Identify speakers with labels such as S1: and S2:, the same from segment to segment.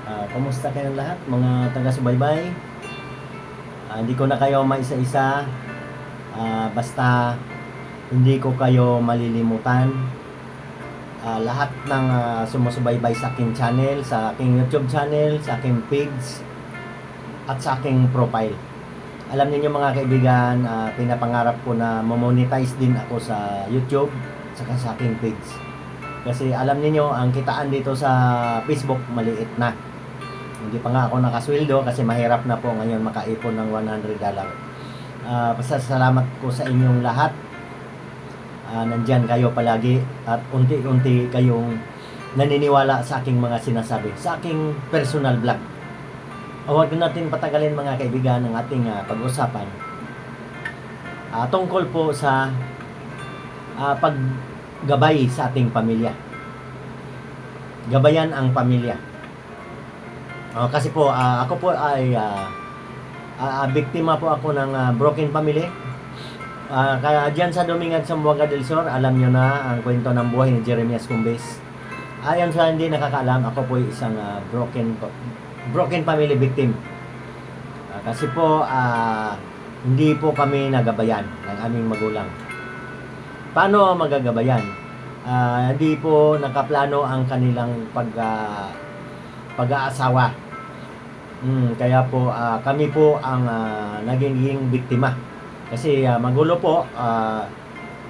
S1: Kumusta kayong lahat, mga taga-subaybay? Hindi ko na kayo maisa-isa, basta hindi ko kayo malilimutan. Lahat ng sumusubaybay sa aking channel, sa aking YouTube channel, sa aking page, at sa aking profile. Alam niyo mga kaibigan, pinapangarap ko na mamonetize din ako sa YouTube, saka sa aking page. Kasi alam niyo ang kitaan dito sa Facebook maliit na. Hindi pa nga ako nakasweldo kasi mahirap na po ngayon makaipon ng $100. Pasasalamat ko sa inyong lahat. Nandyan kayo palagi at unti-unti kayong naniniwala sa aking mga sinasabi, sa aking personal vlog. Huwag natin patagalin mga kaibigan ng ating pag-usapan tungkol po sa paggabay sa ating pamilya. Gabayan ang pamilya. Kasi po, ako po ay biktima po ako ng broken family. Kaya dyan sa Dumingag, Zamboanga del Sur, alam nyo na ang kwento ng buhay ni Jeremias Cumbes. Ayon sa hindi nakakaalam, ako po ay isang broken family victim. Kasi po, hindi po kami nagabayan ng aming magulang. Paano magagabayan? Hindi po nakaplano ang kanilang pag-aasawa. Kaya po kami po ang naging biktima. Kasi magulo po,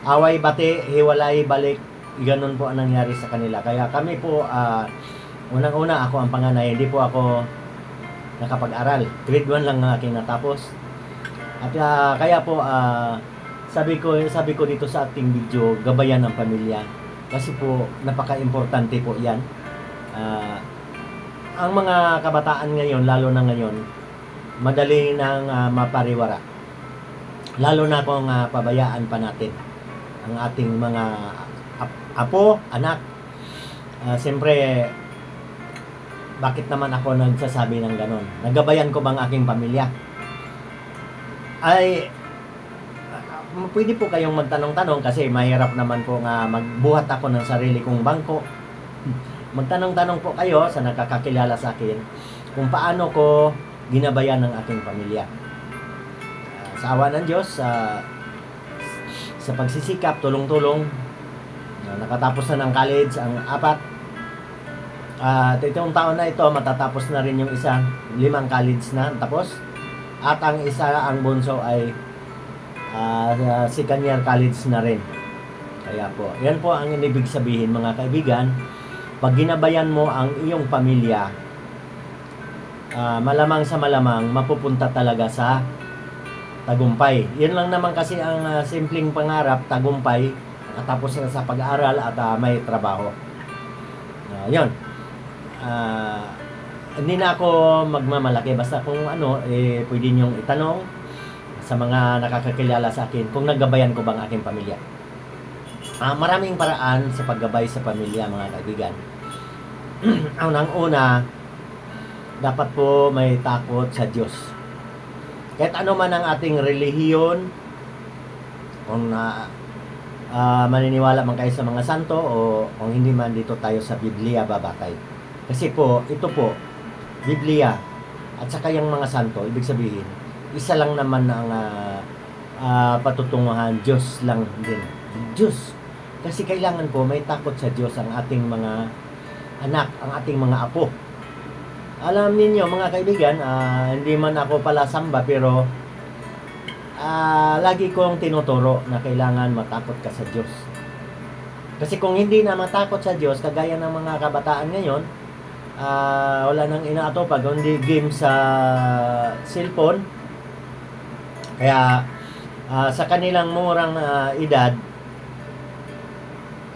S1: away bati, hiwalay balik, ganun po ang nangyari sa kanila. Kaya kami po, unang-una ako ang panganay, hindi po ako nakapag-aral. Grade 1 lang ang aking natapos. At kaya po, sabi ko dito sa ating video, gabayan ng pamilya. Kasi po, napaka-importante po yan. Ang mga kabataan ngayon, lalo na ngayon, madali nang mapariwara. Lalo na kung pabayaan pa natin ang ating mga apo, anak. Siyempre, bakit naman ako nagsasabi ng ganon? Nagabayan ko bang aking pamilya? Ay, pwede po kayong magtanong-tanong kasi mahirap naman po nga magbuhat ako ng sarili kong bangko. Magtanong-tanong po kayo sa nakakakilala sa akin kung paano ko ginabayan ng aking pamilya. Sa awa ng Diyos, sa pagsisikap, tulong-tulong, nakatapos na ng college ang 4. Itong taon na ito, matatapos na rin yung isa, 5 college na tapos. At ang isa, ang bunso ay second year college na rin. Kaya po, yan po ang ibig sabihin mga kaibigan. Pag ginabayan mo ang iyong pamilya, malamang sa malamang mapupunta talaga sa tagumpay. Yan lang naman kasi ang simpleng pangarap, tagumpay, tapos na sa pag-aaral at may trabaho. Yun. Hindi na ako magmamalaki. Basta kung pwede niyong itanong sa mga nakakakilala sa akin kung naggabayan ko bang aking pamilya. Maraming paraan sa paggabay sa pamilya mga kaibigan. Unang-una, dapat po may takot sa Diyos. Kahit ano man ang ating relihiyon, kung maniniwala man kayo sa mga santo o kung hindi man, dito tayo sa Biblia babatay. Kasi po, ito po, Biblia at saka yung mga santo, ibig sabihin, isa lang naman ang patutunguhan, Diyos lang din. Diyos. Kasi kailangan po may takot sa Diyos ang ating mga anak, ang ating mga apo. Alam niyo mga kaibigan, hindi man ako pala samba pero lagi kong tinuturo na kailangan matakot ka sa Diyos. Kasi kung hindi na matakot sa Diyos, kagaya ng mga kabataan ngayon, wala nang inaatupag kundi game sa cellphone. Kaya sa kanilang murang edad,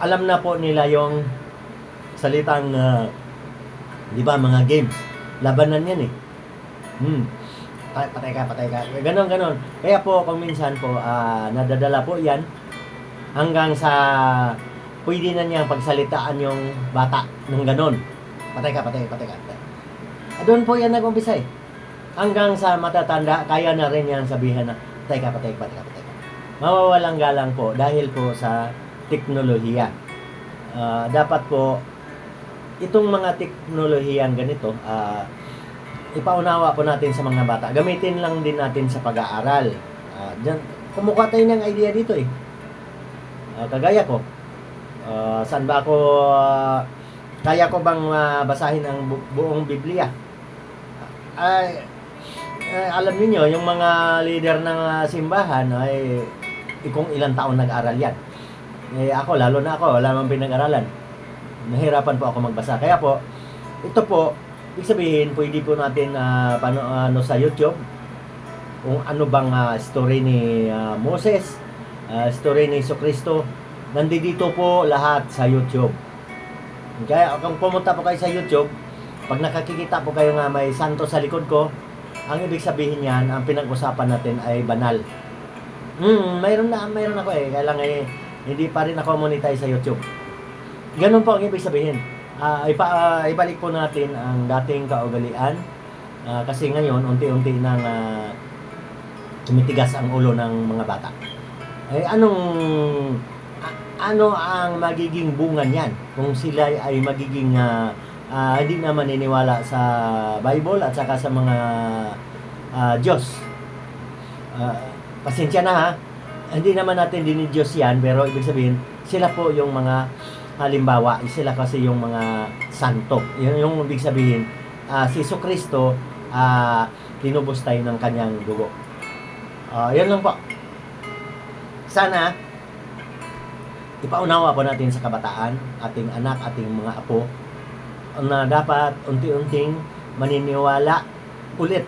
S1: alam na po nila yung salitang di ba mga games, labanan yan eh. Patay ka, ganon. Kaya po kung minsan po nadadala po yan hanggang sa pwede na niyang pagsalitaan yung bata ng ganon. Patay ka. Doon po yan nag-umpisa eh. Hanggang sa matatanda, kaya na rin yan sabihin na patay ka. Mawawalang galang po dahil po sa teknolohiya. Dapat po itong mga teknolohiyang ganito, ipaunawa po natin sa mga bata. Gamitin lang din natin sa pag-aaral. Diyan, kumukuha tayo ng idea dito eh. Kagaya ko, saan ba ako, kaya ko bang basahin ang buong Biblia? Alam niyo yung mga leader ng simbahan ay kung ilang taon nag-aral yan. Ako, lalo na ako, wala mang pinag-aralan. Nahirapan po ako magbasa. Kaya po, ito po, ibig sabihin, pwede po natin sa YouTube, kung ano bang story ni Moses, story ni Jesucristo, nandito po lahat sa YouTube. Kaya kung pumunta po kayo sa YouTube, pag nakakikita po kayo nga may santo sa likod ko, ang ibig sabihin yan, ang pinag-usapan natin ay banal. Mayroon ako eh, kaya lang hindi pa rin ako monetize sa YouTube. Ganun po ang ibig sabihin. Ibalik po natin ang dating kaugalian, kasi ngayon unti-unti nang tumitigas ang ulo ng mga bata. Ano ang magiging bunga niyan kung sila ay magiging hindi na maniniwala sa Bible at saka sa mga Diyos? Pasensya na ha, hindi naman natin dinidiyos yan, pero ibig sabihin sila po yung mga halimbawa, sila kasi yung mga santo. Yung ibig sabihin, si Jesucristo, tinubos tayo ng kanyang dugo. Yan lang po. Sana, ipaunawa po natin sa kabataan, ating anak, ating mga apo, na dapat unti-unting maniniwala ulit.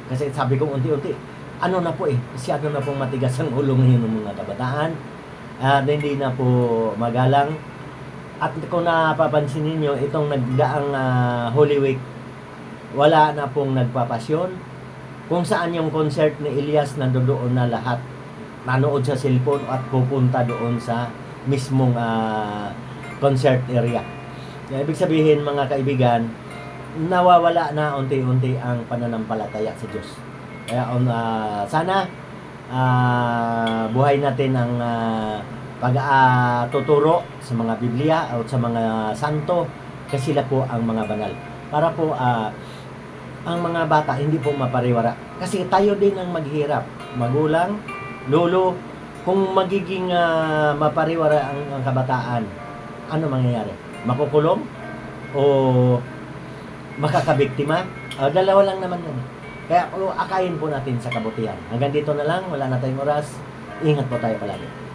S1: Kasi sabi kong unti-unti, ano na po masyado na pong matigas ang ulo ngayon ng mga kabataan. Hindi na po magalang. At kung napapansin ninyo, itong nagdaang Holy Week, wala na pong nagpapasyon. Kung saan yung concert ni Elias, nandoon na lahat. Nanood sa cellphone at pupunta doon sa mismong concert area. Ibig sabihin, mga kaibigan, nawawala na unti-unti ang pananampalataya sa Diyos. Kaya sana buhay natin ang pag-tuturo sa mga Biblia o sa mga santo, kasi sila po ang mga banal. Para po ang mga bata hindi po mapariwara. Kasi tayo din ang maghirap. Magulang, lolo, kung magiging mapariwara ang kabataan, ano mangyayari? Makukulong? O makakabiktima? Dalawa lang naman yun. Kaya akayin po natin sa kabutihan. Hanggang dito na lang, wala na tayong oras. Ingat po tayo palagi.